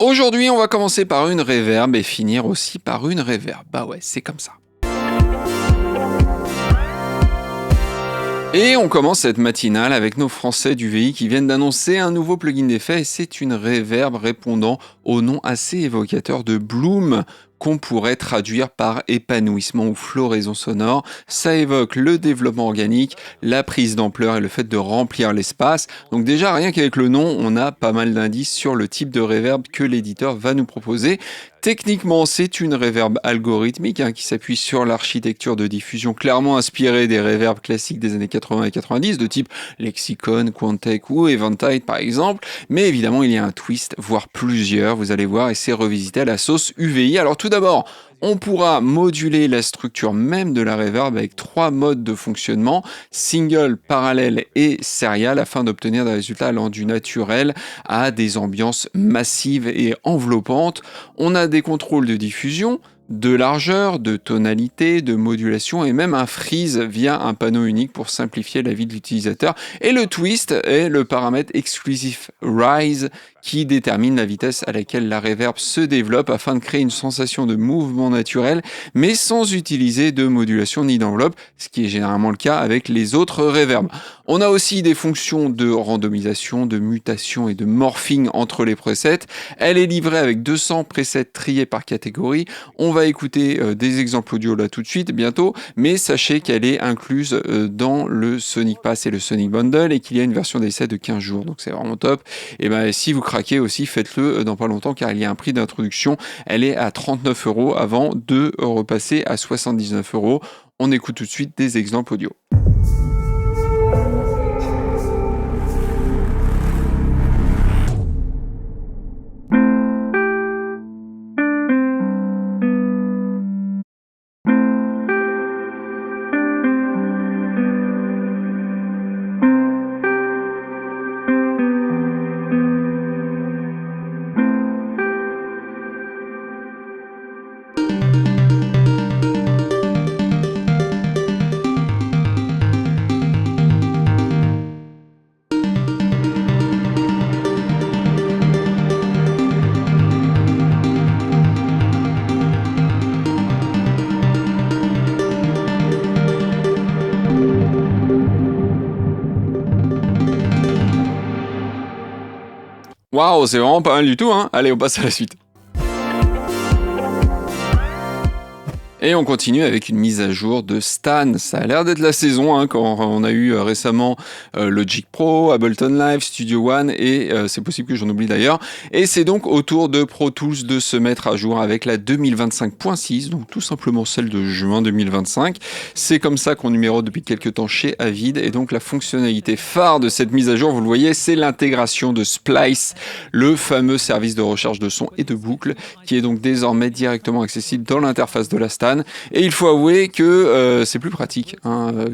Aujourd'hui, on va commencer par une reverb et finir aussi par une reverb. Bah ouais, c'est comme ça. Et on commence cette matinale avec nos Français du VI qui viennent d'annoncer un nouveau plugin d'effet et c'est une reverb répondant au nom assez évocateur de Bloom qu'on pourrait traduire par épanouissement ou floraison sonore. Ça évoque le développement organique, la prise d'ampleur et le fait de remplir l'espace. Donc déjà, rien qu'avec le nom, on a pas mal d'indices sur le type de reverb que l'éditeur va nous proposer. Techniquement, c'est une reverb algorithmique qui s'appuie sur l'architecture de diffusion clairement inspirée des reverbs classiques des années 80 et 90, de type Lexicon, Quantec ou Eventide par exemple. Mais évidemment, il y a un twist, voire plusieurs, vous allez voir, et c'est revisité à la sauce UVI. Alors tout d'abord, on pourra moduler la structure même de la reverb avec 3 modes de fonctionnement, single, parallèle et serial, afin d'obtenir des résultats allant du naturel à des ambiances massives et enveloppantes. On a des contrôles de diffusion, de largeur, de tonalité, de modulation et même un freeze via un panneau unique pour simplifier la vie de l'utilisateur. Et le twist est le paramètre exclusif Rise qui détermine la vitesse à laquelle la reverb se développe afin de créer une sensation de mouvement naturel, mais sans utiliser de modulation ni d'enveloppe, ce qui est généralement le cas avec les autres reverbs. On a aussi des fonctions de randomisation, de mutation et de morphing entre les presets. Elle est livrée avec 200 presets triés par catégorie. On va écouter des exemples audio là tout de suite, bientôt, mais sachez qu'elle est incluse dans le Sonic Pass et le Sonic Bundle et qu'il y a une version d'essai de 15 jours, donc c'est vraiment top. Et ben si vous craquez aussi, faites-le dans pas longtemps car il y a un prix d'introduction. Elle est à 39 € avant de repasser à 79 €. On écoute tout de suite des exemples audio. Waouh, c'est vraiment pas mal du tout, hein. Allez, on passe à la suite. Et on continue avec une mise à jour de Stan. Ça a l'air d'être la saison quand on a eu récemment Logic Pro, Ableton Live, Studio One et c'est possible que j'en oublie d'ailleurs. Et c'est donc au tour de Pro Tools de se mettre à jour avec la 2025.6, donc tout simplement celle de juin 2025. C'est comme ça qu'on numérote depuis quelques temps chez Avid et donc la fonctionnalité phare de cette mise à jour, vous le voyez, c'est l'intégration de Splice, le fameux service de recherche de son et de boucle qui est donc désormais directement accessible dans l'interface de la Stan. Et il faut avouer que c'est plus pratique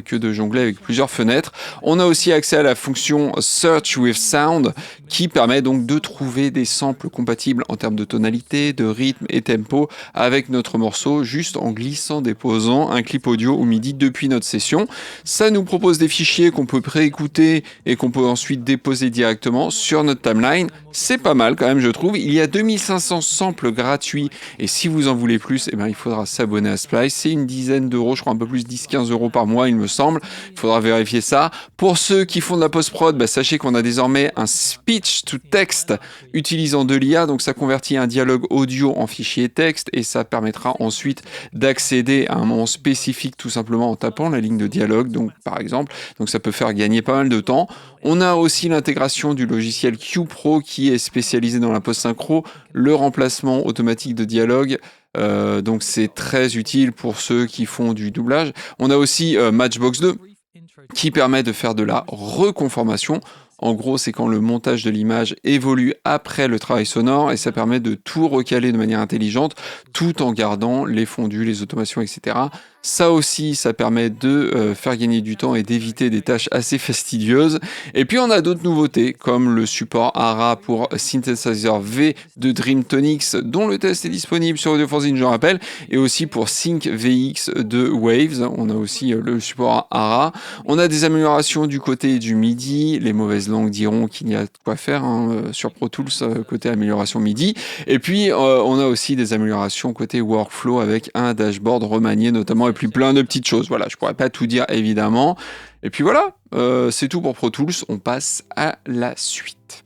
que de jongler avec plusieurs fenêtres. On a aussi accès à la fonction Search with Sound qui permet donc de trouver des samples compatibles en termes de tonalité, de rythme et tempo avec notre morceau juste en glissant, déposant un clip audio ou MIDI depuis notre session. Ça nous propose des fichiers qu'on peut préécouter et qu'on peut ensuite déposer directement sur notre timeline. C'est pas mal quand même, je trouve. Il y a 2500 samples gratuits et si vous en voulez plus, il faudra s'abonner à Splice. C'est une dizaine d'euros, je crois un peu plus, 10-15 € par mois, il me semble. Il faudra vérifier ça. Pour ceux qui font de la post-prod, sachez qu'on a désormais un speech to text utilisant de l'IA. Donc ça convertit un dialogue audio en fichier texte et ça permettra ensuite d'accéder à un moment spécifique tout simplement en tapant la ligne de dialogue, donc par exemple. Donc ça peut faire gagner pas mal de temps. On a aussi l'intégration du logiciel QPro qui est spécialisé dans la post-synchro, le remplacement automatique de dialogue. Donc c'est très utile pour ceux qui font du doublage. On a aussi Matchbox 2 qui permet de faire de la reconformation. En gros, c'est quand le montage de l'image évolue après le travail sonore et ça permet de tout recaler de manière intelligente tout en gardant les fondus, les automations, etc. Ça aussi, ça permet de faire gagner du temps et d'éviter des tâches assez fastidieuses. Et puis on a d'autres nouveautés, comme le support ARA pour Synthesizer V de Dreamtonics, dont le test est disponible sur Audiofanzine, je rappelle, et aussi pour Sync VX de Waves. On a aussi le support ARA. On a des améliorations du côté du MIDI. Les mauvaises langues diront qu'il y a de quoi faire sur Pro Tools côté amélioration MIDI. Et puis on a aussi des améliorations côté workflow avec un dashboard remanié notamment, et puis plein de petites choses. Voilà, je pourrais pas tout dire évidemment. Et puis voilà, c'est tout pour Pro Tools. On passe à la suite.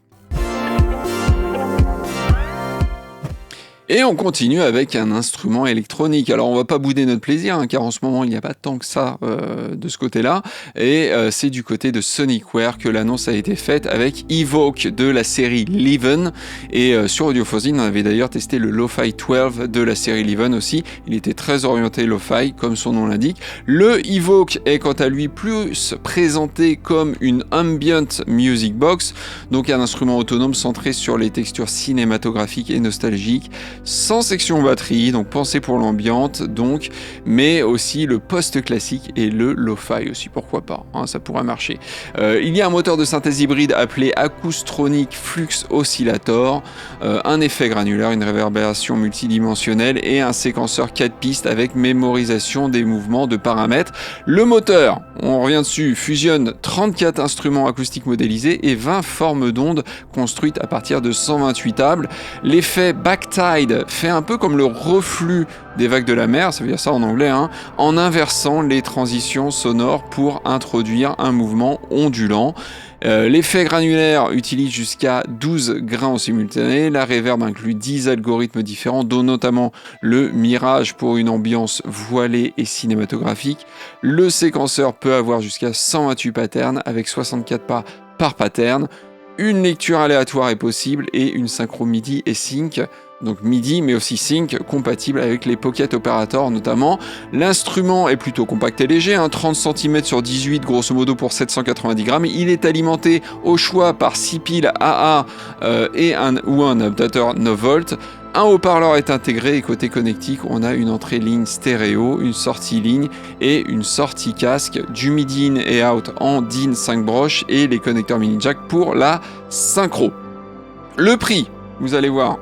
Et on continue avec un instrument électronique. Alors on va pas bouder notre plaisir, car en ce moment il n'y a pas tant que ça de ce côté-là. Et c'est du côté de Sonicware que l'annonce a été faite avec Evoke de la série Leven. Et sur Audiofanzine, on avait d'ailleurs testé le Lo-Fi 12 de la série Leven aussi. Il était très orienté Lo-Fi, comme son nom l'indique. Le Evoke est quant à lui plus présenté comme une Ambient Music Box, donc un instrument autonome centré sur les textures cinématographiques et nostalgiques, sans section batterie, donc pensé pour l'ambiante, donc, mais aussi le post-classique et le lo-fi aussi, pourquoi pas, ça pourrait marcher. Il y a un moteur de synthèse hybride appelé Acoustronic Flux Oscillator, un effet granulaire, une réverbération multidimensionnelle et un séquenceur 4 pistes avec mémorisation des mouvements de paramètres. Le moteur, on revient dessus, fusionne 34 instruments acoustiques modélisés et 20 formes d'ondes construites à partir de 128 tables. L'effet Backtide fait un peu comme le reflux des vagues de la mer, ça veut dire ça en anglais, en inversant les transitions sonores pour introduire un mouvement ondulant. L'effet granulaire utilise jusqu'à 12 grains en simultané. La reverb inclut 10 algorithmes différents, dont notamment le mirage pour une ambiance voilée et cinématographique. Le séquenceur peut avoir jusqu'à 128 patterns avec 64 pas par pattern. Une lecture aléatoire est possible et une synchro MIDI et sync. Donc MIDI mais aussi sync compatible avec les Pocket Operator notamment. L'instrument est plutôt compact et léger, 30 cm sur 18 grosso modo pour 790 grammes. Il est alimenté au choix par 6 piles AA et un adaptateur 9 volts. Un haut-parleur est intégré et côté connectique, on a une entrée ligne stéréo, une sortie ligne et une sortie casque, du MIDI in et out en DIN 5 broches et les connecteurs mini jack pour la synchro. Le prix, vous allez voir.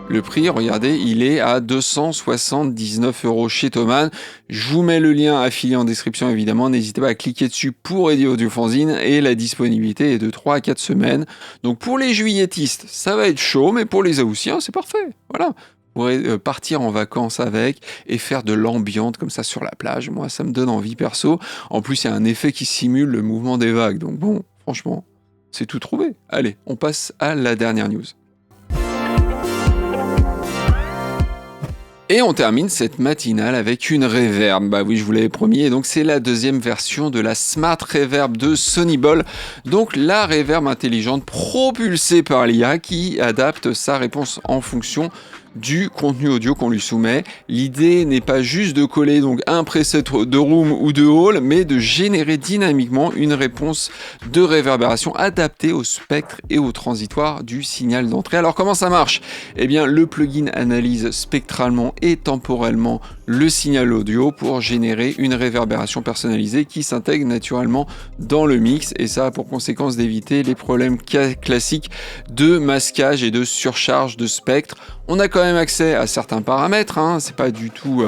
Le prix, regardez, il est à 279 € chez Thomann. Je vous mets le lien affilié en description évidemment. N'hésitez pas à cliquer dessus pour aider Audiofanzine et la disponibilité est de 3 à 4 semaines. Donc pour les juilletistes, ça va être chaud, mais pour les haussiens, c'est parfait. Voilà. Vous pourrez partir en vacances avec et faire de l'ambiance comme ça sur la plage. Moi, ça me donne envie perso. En plus, il y a un effet qui simule le mouvement des vagues. Donc bon, franchement, c'est tout trouvé. Allez, on passe à la dernière news. Et on termine cette matinale avec une reverb. Bah oui, je vous l'avais promis. Et donc, c'est la deuxième version de la Smart Reverb de Sonyball. Donc, la reverb intelligente propulsée par l'IA qui adapte sa réponse en fonction du contenu audio qu'on lui soumet. L'idée n'est pas juste de coller donc un preset de room ou de hall, mais de générer dynamiquement une réponse de réverbération adaptée au spectre et au transitoire du signal d'entrée. Alors comment ça marche ? Eh bien, le plugin analyse spectralement et temporellement le signal audio pour générer une réverbération personnalisée qui s'intègre naturellement dans le mix, et ça a pour conséquence d'éviter les problèmes classiques de masquage et de surcharge de spectre. On a quand même accès à certains paramètres, c'est pas du tout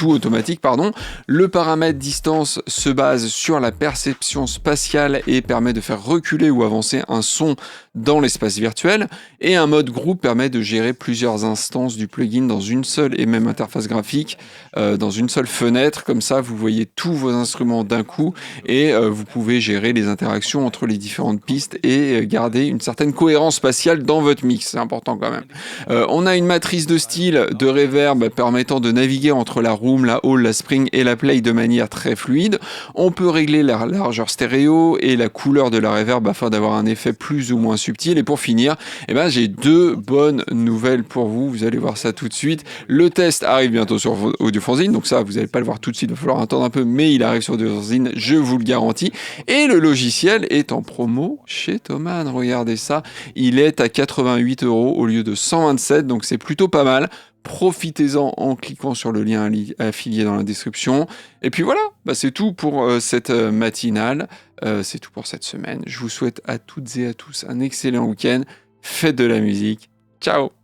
automatique, pardon. Le paramètre distance se base sur la perception spatiale et permet de faire reculer ou avancer un son dans l'espace virtuel, et un mode groupe permet de gérer plusieurs instances du plugin dans une seule et même interface graphique, dans une seule fenêtre. Comme ça, vous voyez tous vos instruments d'un coup et vous pouvez gérer les interactions entre les différentes pistes et garder une certaine cohérence spatiale dans votre mix. C'est important quand même. On a une matrice de style de reverb permettant de naviguer entre la room, la hall, la spring et la play de manière très fluide. On peut régler la largeur stéréo et la couleur de la reverb afin d'avoir un effet plus ou moins subtil. Et pour finir, j'ai deux bonnes nouvelles pour vous. Vous allez voir ça tout de suite. Le test arrive bientôt sur Audiofanzine, donc ça, vous n'allez pas le voir tout de suite. Il va falloir attendre un peu, mais il arrive sur Audiofanzine, je vous le garantis. Et le logiciel est en promo chez Thomann. Regardez ça, il est à 88 € au lieu de 120 127, donc c'est plutôt pas mal. Profitez-en en cliquant sur le lien affilié dans la description. Et puis voilà, c'est tout pour cette matinale. C'est tout pour cette semaine. Je vous souhaite à toutes et à tous un excellent week-end. Faites de la musique. Ciao!